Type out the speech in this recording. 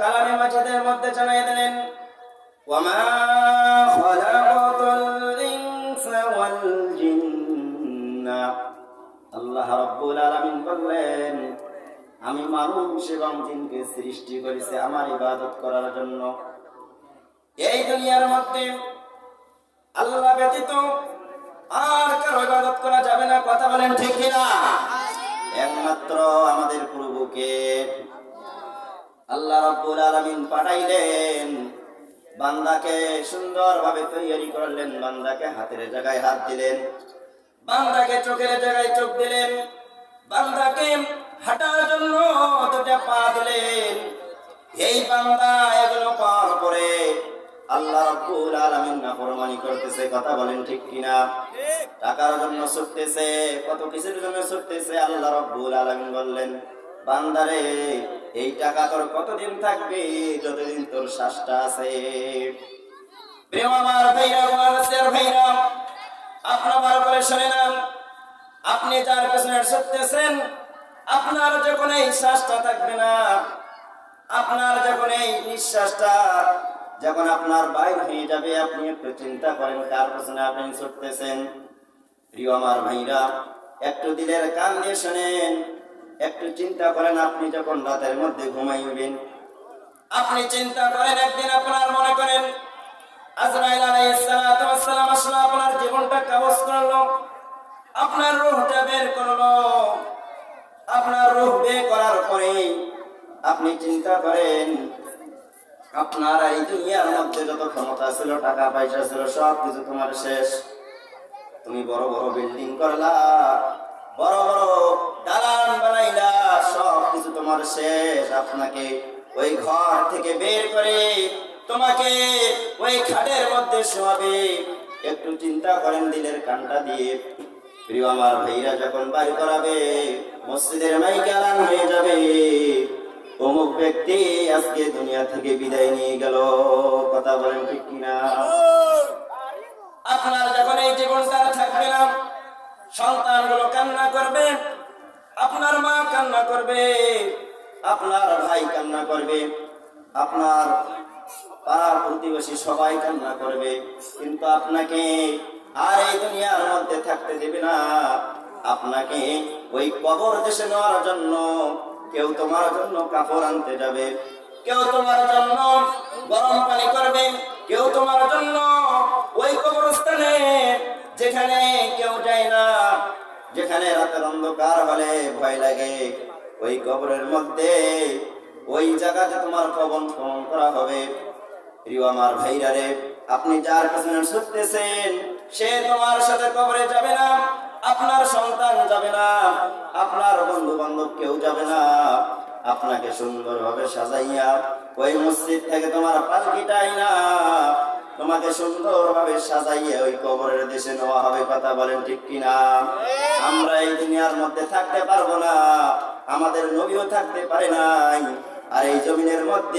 কালামে মাজিদের মধ্যে জানিয়ে দিলেন, ওয়ামা খালাকাতুল ইনসা ওয়াল জিন্না, আল্লাহ রাব্বুল আলামিন বললেন, আমি মানুষ এবং জিনকে সৃষ্টি করেছি আমার ইবাদত করার জন্য। এই দুনিয়ার মধ্যে আল্লাহ ব্যতীত আর কারো ইবাদত করা যাবে না। কথা বলেন ঠিক কিনা? একমাত্র আমাদের প্রভুকে আল্লাহ রাব্বুল আলামিন পাঠাইলেন, বান্দাকে সুন্দরভাবে তৈরি করলেন, বান্দাকে হাতের জায়গায় হাত দিলেন, বান্দাকে চোখের জায়গায় চোখ দিলেন, বান্দাকে হাঁটার জন্য দুটো পা দিলেন। এই বান্দা এগুলো পাওয়ার পরে আল্লাহ রাব্বুল আলামিন নাফরমানি করতেছে। কথা বলেন ঠিক কিনা? টাকার জন্য ছুটতেছে, কত কিছুর জন্য ছুটতেছে। আল্লাহ রাব্বুল আলামিন বললেন, বান্দারে এই টাকা তোর কতদিন থাকবে? যতদিন তোর শ্বাসটা আছে। প্রিয় আমার ভাইরা, আমার ভাইরা, আপনার ভালো করে শুনে নেন, আপনি যার পেছনে ছুটতেছেন, আপনার যখন এই শ্বাসটা থাকবে না, আপনার যখন এই নিঃশ্বাসটা যখন আপনার বাইর হয়ে যাবে, আপনি একটু চিন্তা করেন কার পেছনে আপনি ছুটতেছেন। প্রিয় আমার ভাইরা, একটু দিলের কান দিয়ে শোনেন, একটু চিন্তা করেন, আপনি যখন রাতের মধ্যে ঘুমাইবেন, আপনি চিন্তা করেন, একদিন আপনার মনে করেন আজরাইল আলাইহিস সালাতু ওয়াস সালাম আসলে আপনার জীবনটা কবজ করলো, আপনার রূহটা বের করলো। আপনার রূহ বের করার পরে আপনি চিন্তা করেন, আপনার এই দুনিয়ার মধ্যে যত ক্ষমতা ছিল, টাকা পয়সা ছিল, সব কিছু তোমার শেষ। তুমি বড় বড় বিল্ডিং করলা, বড় বড় দালান বানাইলা, সব কিছু তোমার শেষ। আপনাকে ওই ঘর থেকে বের করে তোমাকে ওই খাটের মধ্যে শোয়াবে। একটু চিন্তা করেন দিলের কানটা দিয়ে। প্রিয় আমার ভাইরা, যখন বাড়ি করাবে, মসজিদের মাইক এলান হয়ে যাবে, অমুক ব্যক্তি আজকে দুনিয়া থেকে বিদায় নিয়ে গেল। কথা বলেন ঠিক কিনা? আপনার যখন এই জীবনটা থাকবে না, সন্তানগুলো কান্না করবে, আপনার মা কান্না করবে, আপনার ভাই কান্না করবে, আপনার পাড়া প্রতিবেশী সবাই কান্না করবে, কিন্তু আপনাকে আর এই দুনিয়ার মধ্যে থাকতে দেবে না। আপনাকে ওই কবর দেশে নেওয়ার জন্য কেউ তোমার জন্য কাপড় আনতে যাবে, কেউ তোমার জন্য গরম পানি করবে, কেউ তোমার জন্য ওই কবরস্থানে যেখানে কেউ যায় না, যেখানে রাতের অন্ধকার হলে ভয় লাগে, ওই কবরের মধ্যে ওই জায়গাতে তোমার কবর খনন করা হবে। প্রিয় আমার ভাইরা রে, আপনি যার পেছনে ছুটতেছেন, সে তোমার সাথে কবরে যাবে না, আপনার সন্তান যাবে না, আপনার বন্ধু বান্ধব কেউ যাবে না। আপনাকে সুন্দরভাবে সাজাইয়া ওই মসজিদ থেকে তোমার পালকিটাই না, তোমাকে সুন্দরভাবে সাজাইয়া ওই কবরের দেশে নেওয়া হবে। কথা বলেন ঠিক কিনা? আমরা এই দুনিয়ার মধ্যে থাকতে পারবো না, আমাদের নবীও থাকতে পারে নাই, আর এই জমিনের মধ্যে